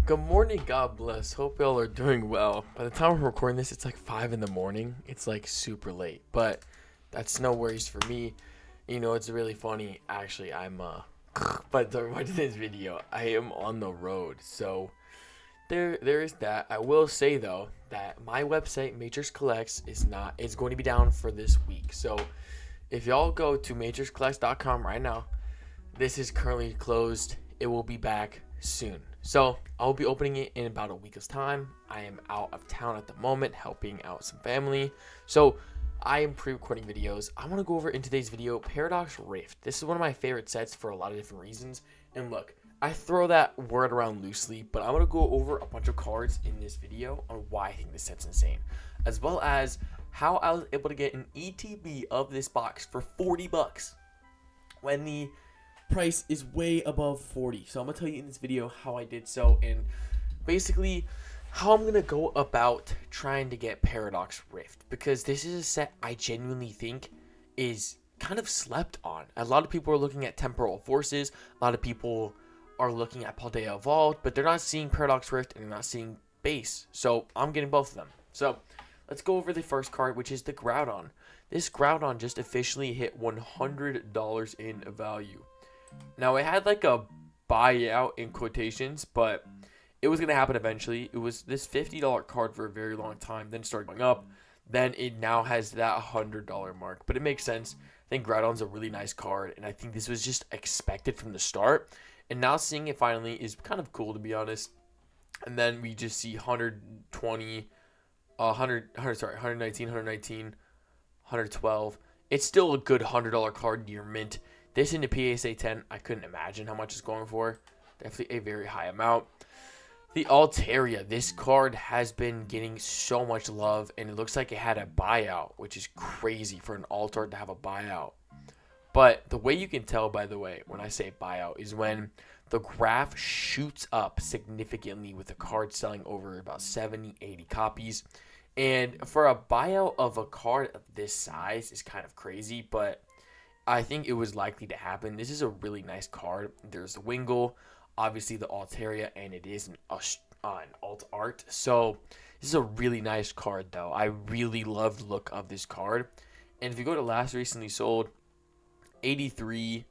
Good morning, God bless. Hope y'all are doing well. By the time I'm recording this, it's like 5 in the morning. It's like super late, but that's no worries for me. You know, it's really funny. Actually, but to remind today's video, I am on the road. So there is that. I will say though that my website, Matrix Collects, is going to be down for this week. So if y'all go to matrixcollects.com right now, this is currently closed. It will be back soon. So I'll be opening it in about a week's time. I am out of town at the moment, helping out some family. So I am pre-recording videos. I want to go over in today's video Paradox Rift. This is one of my favorite sets for a lot of different reasons. And look, I throw that word around loosely, but I'm going to go over a bunch of cards in this video on why I think this set's insane, as well as how I was able to get an ETB of this box for 40 bucks when the price is way above 40. So I'm gonna tell you in this video how I did so, and basically how I'm gonna go about trying to get Paradox Rift, because this is a set I genuinely think is kind of slept on. A lot of people are looking at Temporal Forces, a lot of people are looking at Paldea Evolved, but they're not seeing Paradox Rift and they're not seeing base. So I'm getting both of them. So let's go over the first card, which is the Groudon. This Groudon just officially hit $100 in value. Now, it had like a buyout in quotations, but it was going to happen eventually. It was this $50 card for a very long time, then started going up. Then it now has that $100 mark, but it makes sense. I think Groudon's a really nice card, and I think this was just expected from the start. And now seeing it finally is kind of cool, to be honest. And then we just see 120, 119, 112. It's still a good $100 card near mint. This into PSA 10, I couldn't imagine how much it's going for. Definitely a very high amount. The Altaria, this card has been getting so much love, and it looks like it had a buyout, which is crazy for an alt art to have a buyout. But the way you can tell, by the way, when I say buyout, is when the graph shoots up significantly with the card selling over about 70, 80 copies. And for a buyout of a card of this size is kind of crazy, but I think it was likely to happen. This is a really nice card. There's the Wingull, obviously the Altaria, and it is an alt art. So this is a really nice card, though. I really love the look of this card. And if you go to last recently sold, 83.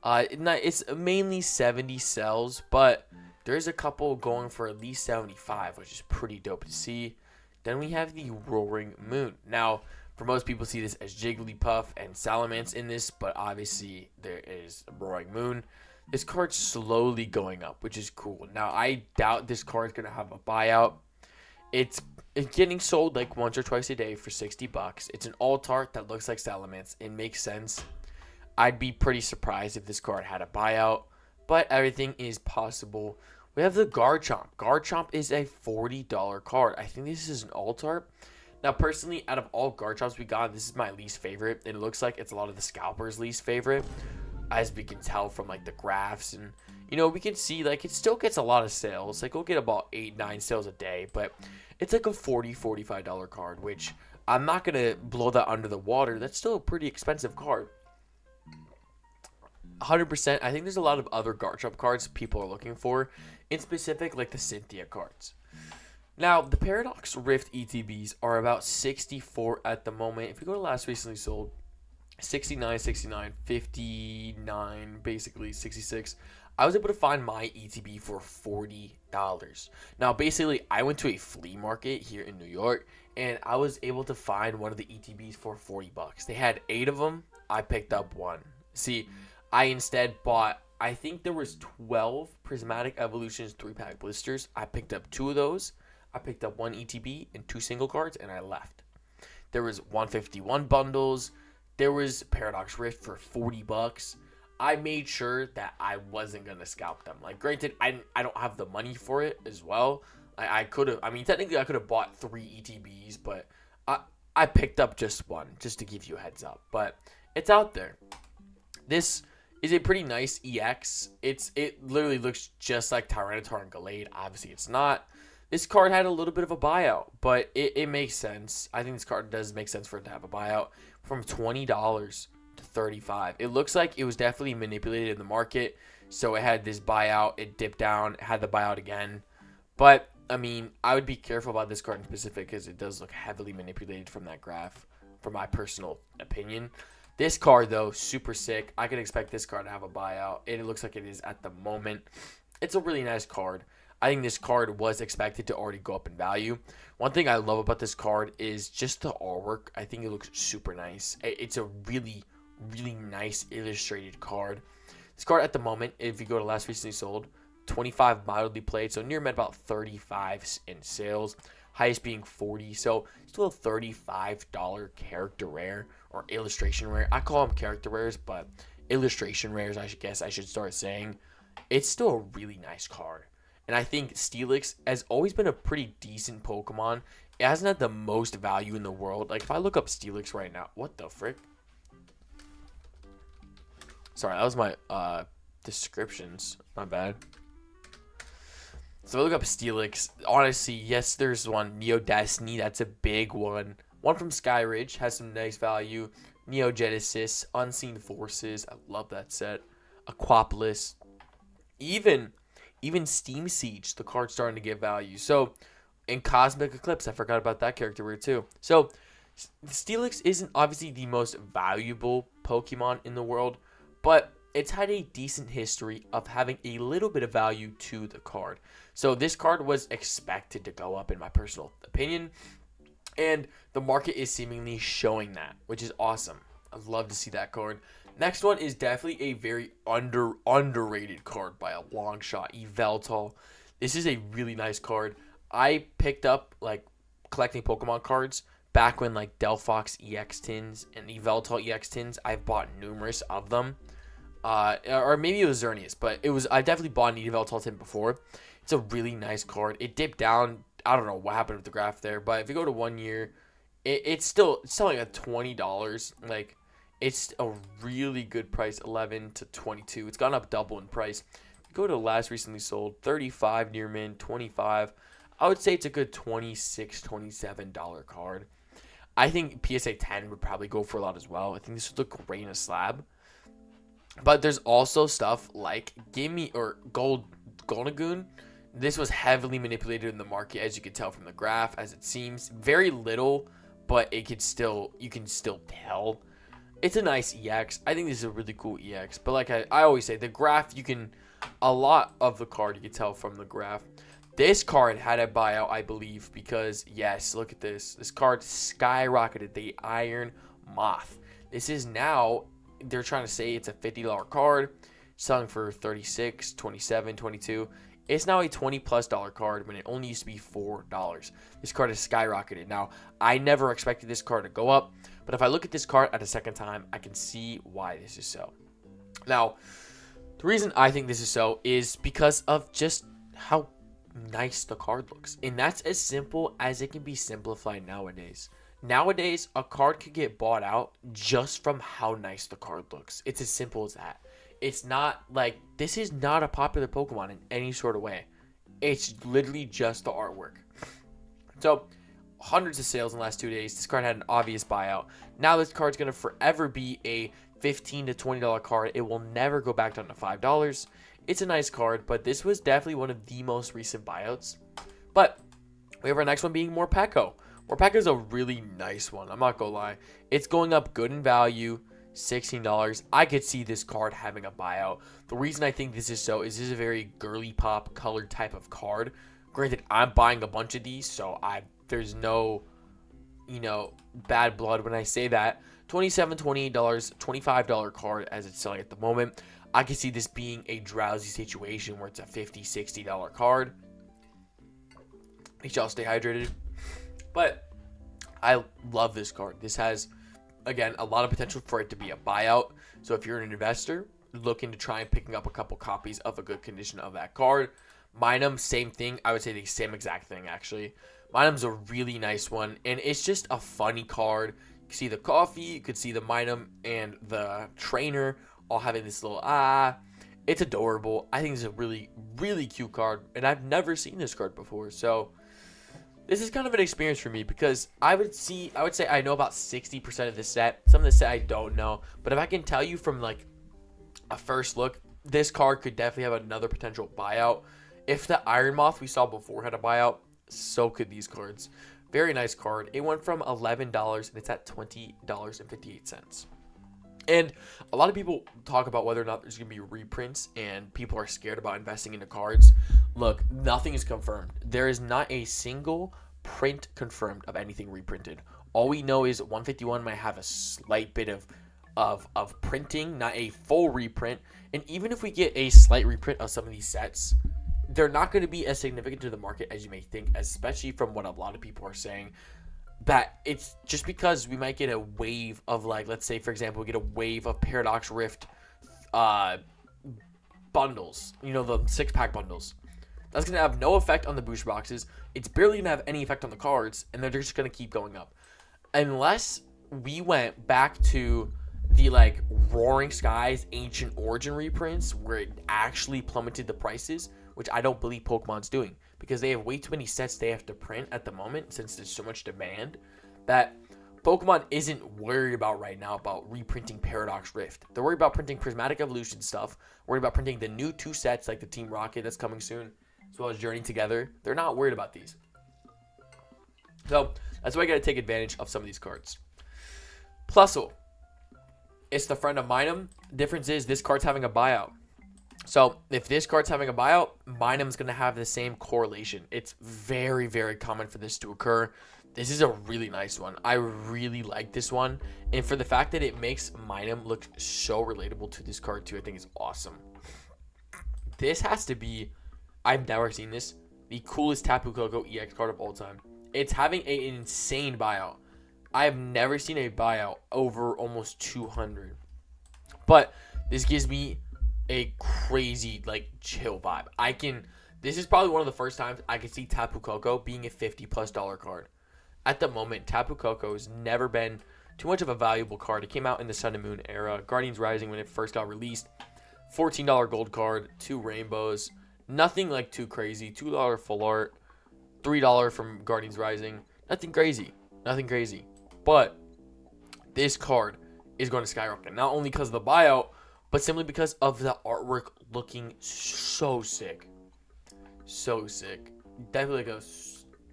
It's mainly 70 sells, but there's a couple going for at least 75, which is pretty dope to see. Then we have the Roaring Moon. Now, for most people, see this as Jigglypuff and Salamence in this, but obviously there is Roaring Moon. This card's slowly going up, which is cool. Now, I doubt this card's going to have a buyout. It's getting sold like once or twice a day for 60 bucks. It's an alt art that looks like Salamence. It makes sense. I'd be pretty surprised if this card had a buyout, but everything is possible. We have the Garchomp. Garchomp is a $40 card. I think this is an alt art. Now, personally, out of all Garchomps we got, this is my least favorite. And it looks like it's a lot of the scalpers' least favorite, as we can tell from like the graphs. And, you know, we can see like it still gets a lot of sales. Like we'll get about 8, 9 sales a day. But it's like a $40, $45 card, which I'm not going to blow that under the water. That's still a pretty expensive card. 100%. I think there's a lot of other Garchomp cards people are looking for. In specific, like the Cynthia cards. Now, the Paradox Rift ETBs are about 64 at the moment. If you go to last recently sold, 69, 69, 59, basically 66. I was able to find my ETB for $40. Now, basically, I went to a flea market here in New York, and I was able to find one of the ETBs for 40 bucks. They had 8 of them. I picked up one. See, I instead bought, I think there was 12 Prismatic Evolutions 3-pack blisters. I picked up 2 of those. I picked up 1 ETB and 2 single cards, and I left. There was 151 bundles. There was Paradox Rift for 40 bucks. I made sure that I wasn't going to scalp them. Like, granted, I don't have the money for it as well. I could have, technically I could have bought 3 ETBs, but I picked up just one, just to give you a heads up. But it's out there. This is a pretty nice EX. It literally looks just like Tyranitar and Gallade. Obviously, it's not. This card had a little bit of a buyout, but it makes sense. I think this card does make sense for it to have a buyout from $20 to $35. It looks like it was definitely manipulated in the market. So it had this buyout. It dipped down, had the buyout again. But I mean, I would be careful about this card in specific because it does look heavily manipulated from that graph, from my personal opinion. This card, though, super sick. I could expect this card to have a buyout. It looks like it is at the moment. It's a really nice card. I think this card was expected to already go up in value. One thing I love about this card is just the artwork. I think it looks super nice. It's a really, really nice illustrated card. This card at the moment, if you go to last recently sold, 25 mildly played, so near met about 35 in sales, highest being 40, so still a $35 character rare or illustration rare. I call them character rares, but illustration rares, I should start saying. It's still a really nice card. And I think Steelix has always been a pretty decent Pokemon. It hasn't had the most value in the world. Like, if I look up Steelix right now, what the frick? Sorry, that was my descriptions. My bad. So I look up Steelix. Honestly, yes, there's one. Neo Destiny, that's a big one. One from Skyridge has some nice value. Neo Genesis, Unseen Forces, I love that set. Aquapolis, even Steam Siege, the card's starting to get value. So, in Cosmic Eclipse, I forgot about that character rare too. So, Steelix isn't obviously the most valuable Pokemon in the world, but it's had a decent history of having a little bit of value to the card. So this card was expected to go up in my personal opinion, and the market is seemingly showing that, which is awesome. I'd love to see that card. Next one is definitely a very underrated card by a long shot. Yveltal. This is a really nice card. I picked up like collecting Pokemon cards back when like Delphox EX tins and Yveltal EX tins. I've bought numerous of them. Or maybe it was Xerneas, but I definitely bought an Yveltal tin before. It's a really nice card. It dipped down. I don't know what happened with the graph there, but if you go to 1 year, it's still selling at $20. Like, it's a really good price, 11 to 22. It's gone up double in price. If you go to last recently sold, 35 near mint, 25. I would say it's a good $26, $27 card. I think PSA 10 would probably go for a lot as well. I think this would look great in a slab. But there's also stuff like Goldagoon. This was heavily manipulated in the market, as you can tell from the graph, as it seems. Very little, but you can still tell. It's a nice EX. I think this is a really cool EX. But like I always say, the graph, a lot of the card you can tell from the graph. This card had a buyout, I believe, because, yes, look at this. This card skyrocketed, the Iron Moth. This is now, they're trying to say it's a $50 card, selling for $36, $27, $22. It's now a $20+ card when it only used to be $4. This card has skyrocketed. Now, I never expected this card to go up, but if I look at this card at a second time, I can see why this is so. Now, the reason I think this is so is because of just how nice the card looks. And that's as simple as it can be simplified nowadays. Nowadays, a card could get bought out just from how nice the card looks. It's as simple as that. It's not like, this is not a popular Pokemon in any sort of way. It's literally just the artwork. So, hundreds of sales in the last 2 days. This card had an obvious buyout. Now this card's going to forever be a $15 to $20 card. It will never go back down to $5. It's a nice card, but this was definitely one of the most recent buyouts. But we have our next one being Morpeko. Morpeko is a really nice one. I'm not going to lie. It's going up good in value. $16. I could see this card having a buyout. The reason I think this is so is this is a very girly pop colored type of card. Granted, I'm buying a bunch of these, so there's no, bad blood when I say that. $27, $28, $25 card as it's selling at the moment. I could see this being a drowsy situation where it's a $50, $60 card. Make sure y'all stay hydrated. But I love this card. This has, again, a lot of potential for it to be a buyout. So if you're an investor looking to try and picking up a couple copies of a good condition of that card, Minum, same thing. I would say the same exact thing, actually. Minum's a really nice one, and it's just a funny card. You can see the coffee, you could see the Minum and the trainer all having this little It's adorable. I think it's a really, really cute card, and I've never seen this card before, so this is kind of an experience for me because I would say I know about 60% of the set. Some of the set I don't know, but if I can tell you from like a first look, this card could definitely have another potential buyout. If the Iron Moth we saw before had a buyout, so could these cards. Very nice card. It went from $11 and it's at $20.58. And a lot of people talk about whether or not there's going to be reprints and people are scared about investing into cards. Look, nothing is confirmed. There is not a single print confirmed of anything reprinted. All we know is 151 might have a slight bit of printing, not a full reprint. And even if we get a slight reprint of some of these sets, they're not going to be as significant to the market as you may think, especially from what a lot of people are saying. That it's just because we might get a wave of, like, let's say, for example, we get a wave of Paradox Rift bundles, you know, the 6-pack bundles. That's going to have no effect on the booster boxes. It's barely going to have any effect on the cards, and they're just going to keep going up. Unless we went back to the, like, Roaring Skies Ancient Origin reprints where it actually plummeted the prices, which I don't believe Pokemon's doing, because they have way too many sets they have to print at the moment since there's so much demand that Pokemon isn't worried about right now about reprinting Paradox Rift. They're worried about printing Prismatic Evolution stuff, worried about printing the new 2 sets like the Team Rocket that's coming soon, as well as Journey Together. They're not worried about these. So that's why I got to take advantage of some of these cards. Plusle. It's the friend of Minum. Difference is this card's having a buyout. So if this card's having a buyout, Minum's going to have the same correlation. It's very, very common for this to occur. This is a really nice one. I really like this one. And for the fact that it makes Minum look so relatable to this card too, I think it's awesome. This has to be, I've never seen this, the coolest Tapu Koko EX card of all time. It's having an insane buyout. I have never seen a buyout over almost 200. But this gives me a crazy, like, chill vibe. This is probably one of the first times I can see Tapu Koko being a $50+ card. At the moment, Tapu Koko has never been too much of a valuable card. It came out in the Sun and Moon era. Guardians Rising when it first got released. $14 gold card, 2 rainbows. Nothing like too crazy. $2 full art. $3 from Guardians Rising. Nothing crazy. Nothing crazy. But this card is going to skyrocket. Not only because of the buyout, but simply because of the artwork looking so sick. So sick. Definitely like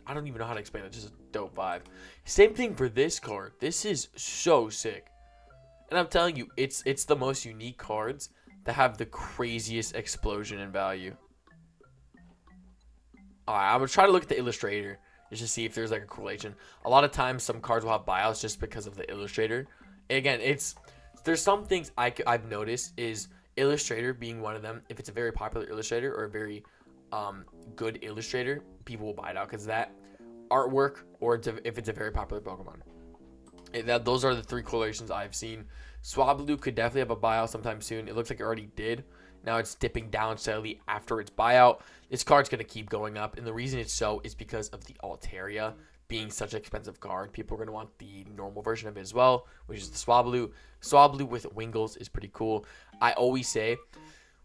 I don't even know how to explain it. Just a dope vibe. Same thing for this card. This is so sick. And I'm telling you, it's the most unique cards that have the craziest explosion in value. Alright, I'm going to try to look at the illustrator just to see if there's like a correlation. A lot of times some cards will have buyouts just because of the illustrator. Again, there's some things I've noticed is illustrator being one of them. If it's a very popular illustrator or a very good illustrator, people will buy it out because of that artwork, or if it's a very popular Pokemon. Those are the 3 correlations I've seen. Swablu could definitely have a buyout sometime soon. It looks like it already did. Now it's dipping down slightly after its buyout. This card's going to keep going up, and the reason it's so is because of the Altaria being such an expensive card. People are going to want the normal version of it as well, which is the Swablu. Swablu with Wingles is pretty cool. I always say,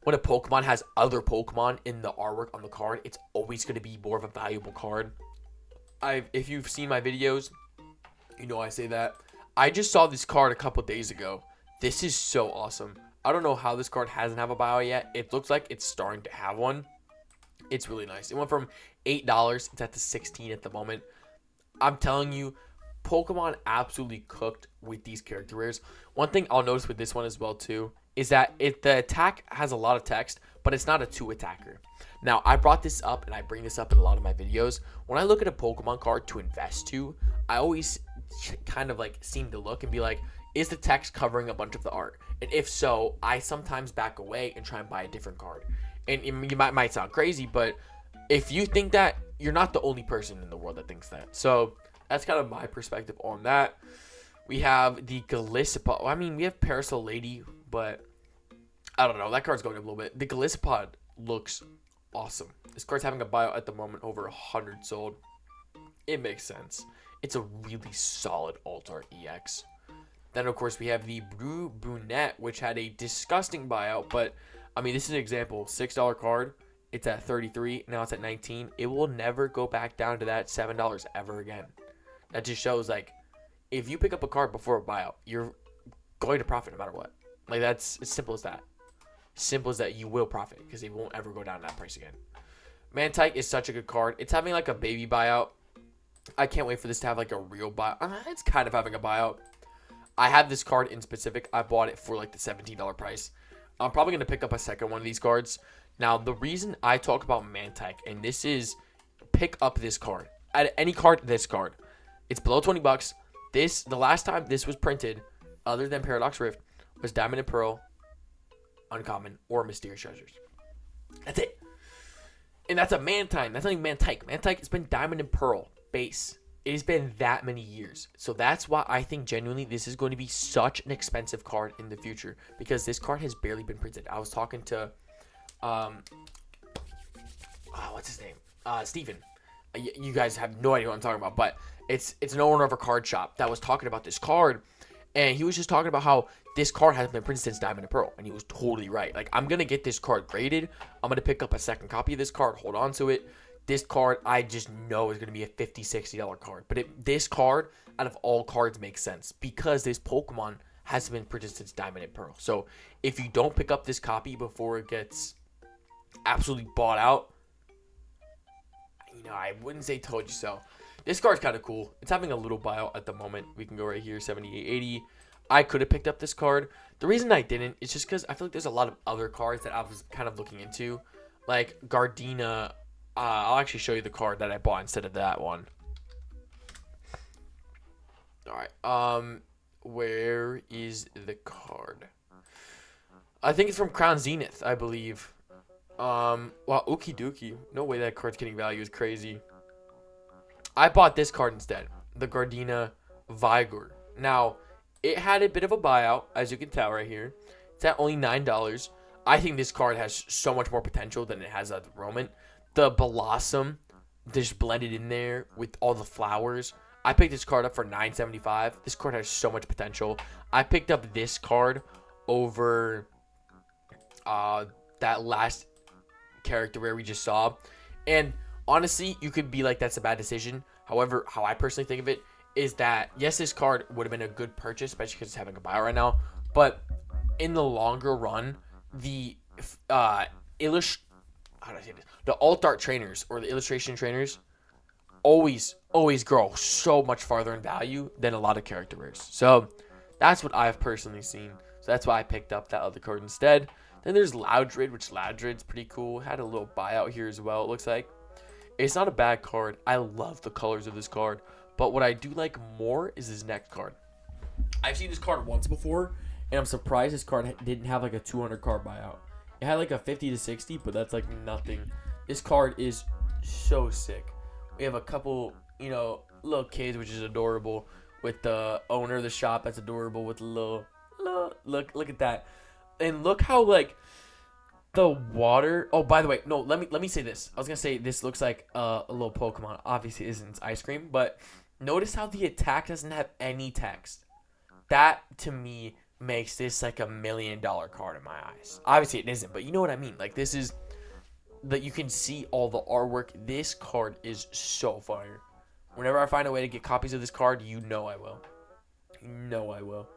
when a Pokemon has other Pokemon in the artwork on the card, it's always going to be more of a valuable card. If you've seen my videos, you know I say that. I just saw this card a couple days ago. This is so awesome. I don't know how this card hasn't have a buyout yet. It looks like it's starting to have one. It's really nice. It went from $8. It's at the $16 at the moment. I'm telling you, Pokemon absolutely cooked with these character rares. One thing I'll notice with this one as well too is that the attack has a lot of text, but it's not a 2 attacker. Now, I brought this up and I bring this up in a lot of my videos. When I look at a Pokemon card to invest to, I always kind of like seem to look and be like, is the text covering a bunch of the art? And if so, I sometimes back away and try and buy a different card. And you might sound crazy, but if you think that, you're not the only person in the world that thinks that. So that's kind of my perspective on that. We have the Gliscopod. I mean, we have Parasol Lady, but I don't know. That card's going up a little bit. The Gliscopod looks awesome. This card's having a buyout at the moment, over 100 sold. It makes sense. It's a really solid Alt-Art EX. Then, of course, we have the Brunette, which had a disgusting buyout. But, I mean, this is an example. $6 card. It's at 33. Now it's at 19. It will never go back down to that $7 ever again. That just shows, like, if you pick up a card before a buyout, you're going to profit no matter what. Like, that's as simple as that. Simple as that, you will profit because it won't ever go down to that price again. Mantike is such a good card. It's having like a baby buyout. I can't wait for this to have like a real buyout. It's kind of having a buyout. I have this card in specific. I bought it for like the $17 price. I'm probably going to pick up a second one of these cards. Now, the reason I talk about Mantike, and this is pick up this card. At any card, this card. It's below 20 bucks. The last time this was printed, other than Paradox Rift, was Diamond and Pearl, Uncommon, or Mysterious Treasures. That's it. And that's a Mantine. That's not even Mantike. Mantike has been Diamond and Pearl base. It has been that many years. So that's why I think genuinely this is going to be such an expensive card in the future. Because this card has barely been printed. I was talking to, what's his name? Steven. You guys have no idea what I'm talking about. But it's an owner of a card shop that was talking about this card. And he was just talking about how this card hasn't been printed since Diamond and Pearl. And he was totally right. Like, I'm going to get this card graded. I'm going to pick up a second copy of this card. Hold on to it. This card, I just know is going to be a $50, $60 card. But this card, out of all cards, makes sense. Because this Pokemon hasn't been printed since Diamond and Pearl. So, if you don't pick up this copy before it gets absolutely bought out, I wouldn't say told you so. This card's kind of cool. It's having a little buyout at the moment. We can go right here, 78.80. I could have picked up this card. The reason I didn't is just because I feel like there's a lot of other cards that I was kind of looking into. Like Gardena. I'll actually show you the card that I bought instead of that one. Alright. Where is the card? I think it's from Crown Zenith, I believe. Wow, Okie dokie. No way that card's getting value is crazy. I bought this card instead. The Gardena Vigor. Now, it had a bit of a buyout, as you can tell right here. It's at only $9. I think this card has so much more potential than it has at the moment. The Blossom just blended in there with all the flowers. I picked this card up for $9.75. This card has so much potential. I picked up this card over that last character where we just saw. And honestly, you could be like, that's a bad decision. However, how I personally think of it is that, yes, this card would have been a good purchase, especially because it's having a buyout right now. But in the longer run, the the alt art trainers or the illustration trainers always grow so much farther in value than a lot of character rares. So that's what I've personally seen. So that's why I picked up that other card instead. Then there's Loudred, which Loudred's pretty cool. Had a little buyout here as well, it looks like. It's not a bad card. I love the colors of this card. But what I do like more is this next card. I've seen this card once before, and I'm surprised this card didn't have like a 200 card buyout. It had like a 50 to 60, but that's like nothing. This card is so sick. We have a couple, little kids, which is adorable. With the owner of the shop, that's adorable. With the little look at that. And look how like the water. Oh, by the way, no. Let me say this. I was gonna say this looks like a little Pokemon. Obviously, it isn't. It's ice cream, but notice how the attack doesn't have any text. That to me makes this like $1 million card in my eyes. Obviously, it isn't, but you know what I mean. Like this is that you can see all the artwork. This card is so fire. Whenever I find a way to get copies of this card, I will. I will.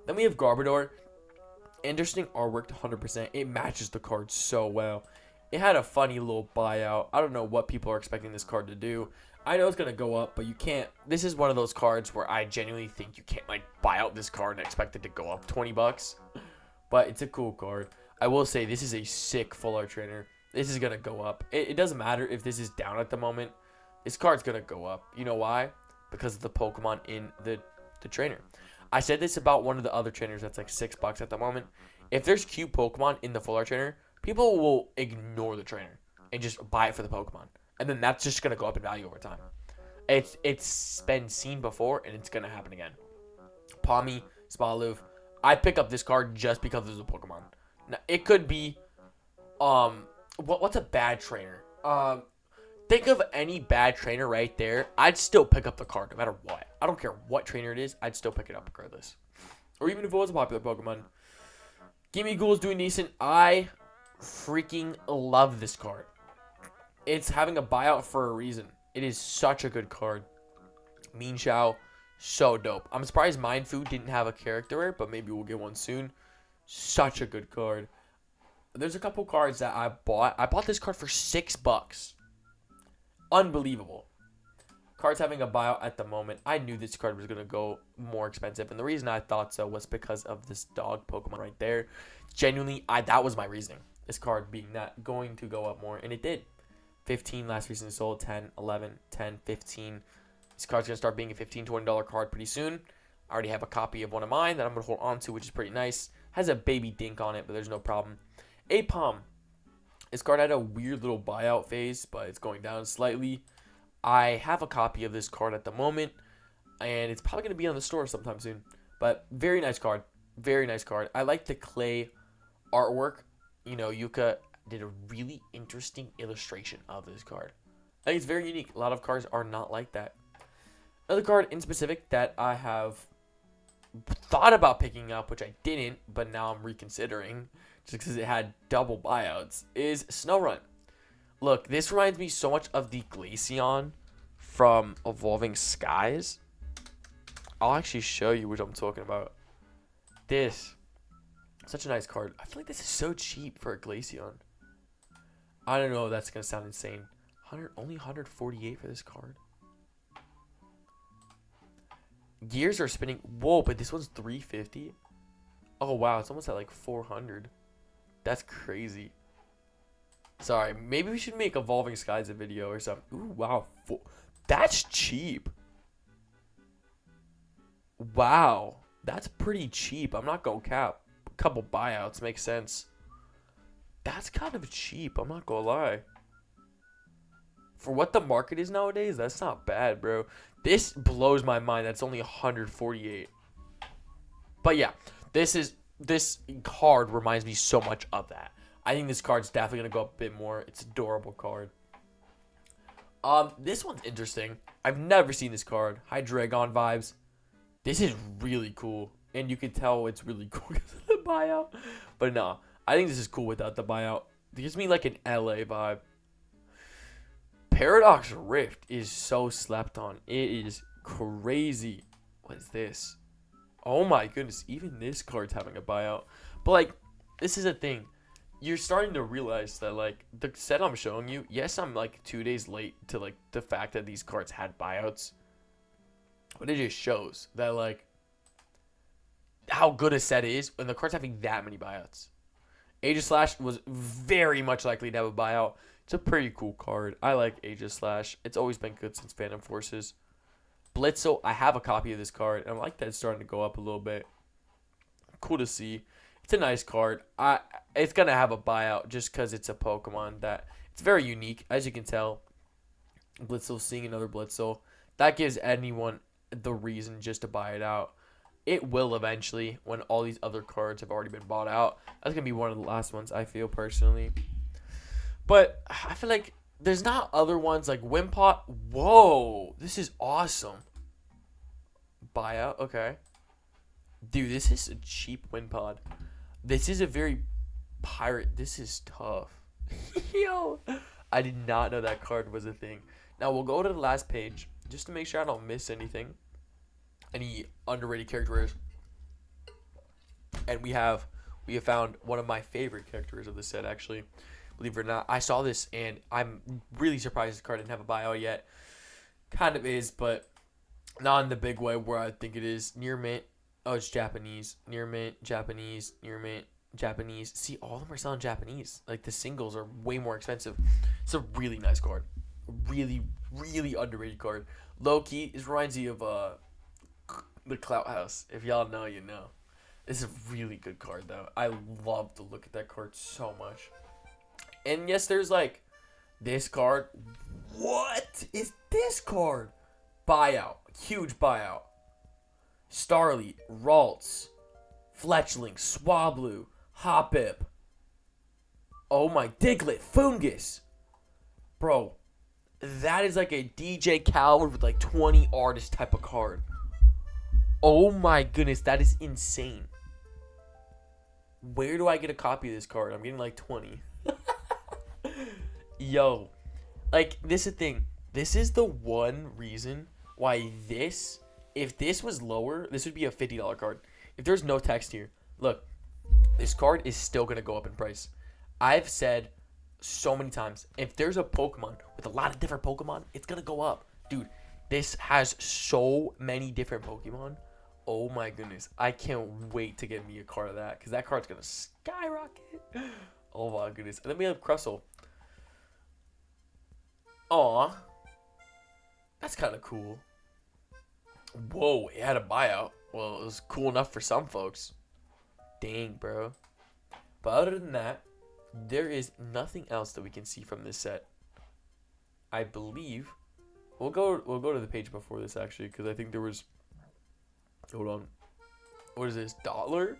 Then we have Garbodor. Interesting artwork to 100%. It matches the card so well. It had a funny little buyout. I don't know what people are expecting this card to do. I know it's going to go up, but you can't. This is one of those cards where I genuinely think you can't like buy out this card and expect it to go up 20 bucks. But it's a cool card. I will say this is a sick full art trainer. This is going to go up. It doesn't matter if this is down at the moment. This card's going to go up. You know why? Because of the Pokemon in the trainer. I said this about one of the other trainers that's like $6 at the moment. If there's cute Pokemon in the full art trainer, people will ignore the trainer and just buy it for the Pokemon. And then that's just going to go up in value over time. It's been seen before, and it's going to happen again. Palmy, Smoliv. I pick up this card just because there's a Pokemon. Now, it could be... what's a bad trainer? Think of any bad trainer right there. I'd still pick up the card no matter what. I don't care what trainer it is. I'd still pick it up regardless. Or even if it was a popular Pokemon. Gimme Ghoul is doing decent. I freaking love this card. It's having a buyout for a reason. It is such a good card. Mean Shao, so dope. I'm surprised Mind Food didn't have a character rare, but maybe we'll get one soon. Such a good card. There's a couple cards that I bought. I bought this card for $6. Unbelievable. Card's having a buyout at the moment. I knew this card was going to go more expensive. And the reason I thought so was because of this dog Pokemon right there. Genuinely, that was my reasoning. This card being not going to go up more. And it did. 15 last recently sold. 10, 11, 10, 15. This card's going to start being a $15, $20 card pretty soon. I already have a copy of one of mine that I'm going to hold on to, which is pretty nice. Has a baby dink on it, but there's no problem. Apom. This card had a weird little buyout phase, but it's going down slightly. I have a copy of this card at the moment, and it's probably going to be on the store sometime soon. But very nice card. Very nice card. I like the clay artwork. You know, Yuka did a really interesting illustration of this card. I think it's very unique. A lot of cards are not like that. Another card in specific that I have thought about picking up, which I didn't, but now I'm reconsidering, just because it had double buyouts, is Snowrun. Look, this reminds me so much of the Glaceon from Evolving Skies. I'll actually show you what I'm talking about. This. Such a nice card. I feel like this is so cheap for a Glaceon. I don't know. That's going to sound insane. Only 148 for this card. Gears are spinning. Whoa, but this one's 350. Oh, wow. It's almost at like 400. That's crazy. Sorry, maybe we should make Evolving Skies a video or something. Ooh, wow. That's cheap. Wow. That's pretty cheap. I'm not going to cap. A couple buyouts makes sense. That's kind of cheap. I'm not going to lie. For what the market is nowadays, that's not bad, bro. This blows my mind. That's only 148. But yeah, this card reminds me so much of that. I think this card's definitely going to go up a bit more. It's an adorable card. This one's interesting. I've never seen this card. Hydreigon vibes. This is really cool. And you can tell it's really cool because of the buyout. But no, I think this is cool without the buyout. It gives me like an LA vibe. Paradox Rift is so slept on. It is crazy. What is this? Oh my goodness. Even this card's having a buyout. But like, this is a thing. You're starting to realize that, like, the set I'm showing you, yes, I'm, like, 2 days late to, like, the fact that these cards had buyouts. But it just shows that, like, how good a set is when the card's having that many buyouts. Aegislash was very much likely to have a buyout. It's a pretty cool card. I like Aegislash. It's always been good since Phantom Forces. Blitzel, I have a copy of this card, and I like that it's starting to go up a little bit. Cool to see. It's a nice card. It's going to have a buyout just because it's a Pokemon that it's very unique. As you can tell, Blitzel, seeing another Blitzel, that gives anyone the reason just to buy it out. It will eventually when all these other cards have already been bought out. That's going to be one of the last ones, I feel, personally. But I feel like there's not other ones like Wimpot. Whoa, this is awesome. Buyout, okay. Dude, this is a cheap Wimpod. This is a very pirate. This is tough. Yo, I did not know that card was a thing. Now, we'll go to the last page just to make sure I don't miss anything. Any underrated characters. And we have found one of my favorite characters of the set, actually. Believe it or not. I saw this, and I'm really surprised this card didn't have a bio yet. Kind of is, but not in the big way where I think it is. Near mint. Oh, it's Japanese. Near mint, Japanese, near mint, Japanese. See, all of them are selling Japanese. Like, the singles are way more expensive. It's a really nice card. Really, really underrated card. Low-key, it reminds you of the Clout House. If y'all know, you know. It's a really good card, though. I love to look at that card so much. And yes, there's, like, this card. What is this card? Buyout. Huge buyout. Starly, Ralts, Fletchling, Swablu, Hoppip. Oh my, Diglett, Fungus. Bro, that is like a DJ Khaled with like 20 artist type of card. Oh my goodness, that is insane. Where do I get a copy of this card? I'm getting like 20. Yo, like, this is the thing. This is the one reason why this... If this was lower, this would be a $50 card. If there's no text here, look, this card is still going to go up in price. I've said so many times. If there's a Pokemon with a lot of different Pokemon, it's gonna go up. Dude, this has so many different Pokemon. Oh my goodness. I can't wait to get me a card of that, because that card's gonna skyrocket. Oh my goodness. And then we have Crustle. Aw. That's kind of cool. Whoa, it had a buyout. Well, it was cool enough for some folks. Dang, bro. But other than that, there is nothing else that we can see from this set. I believe we'll go to the page before this, actually, because I think there was, hold on, what is this, Dottler?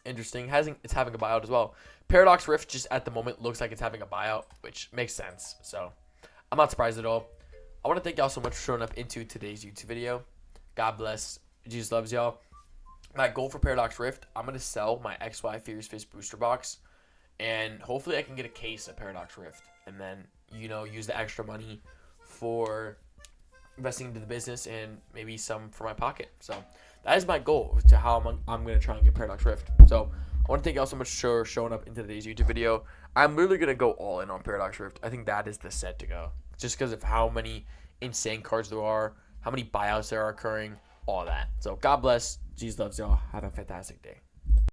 Interesting. It's having a buyout as well. Paradox Rift just at the moment looks like it's having a buyout, which makes sense. So I'm not surprised at all. I want to thank y'all so much for showing up into today's YouTube video. God bless. Jesus loves y'all. My goal for Paradox Rift, I'm going to sell my XY Fierce Fist booster box, and hopefully I can get a case of Paradox Rift, and then, you know, use the extra money for investing into the business and maybe some for my pocket. So that is my goal to how I'm going to try and get Paradox Rift. So I want to thank y'all so much for showing up into today's YouTube video. I'm literally going to go all in on Paradox Rift. I think that is the set to go, just because of how many insane cards there are, how many buyouts there are occurring, all that. So God bless. Jesus loves y'all. Have a fantastic day.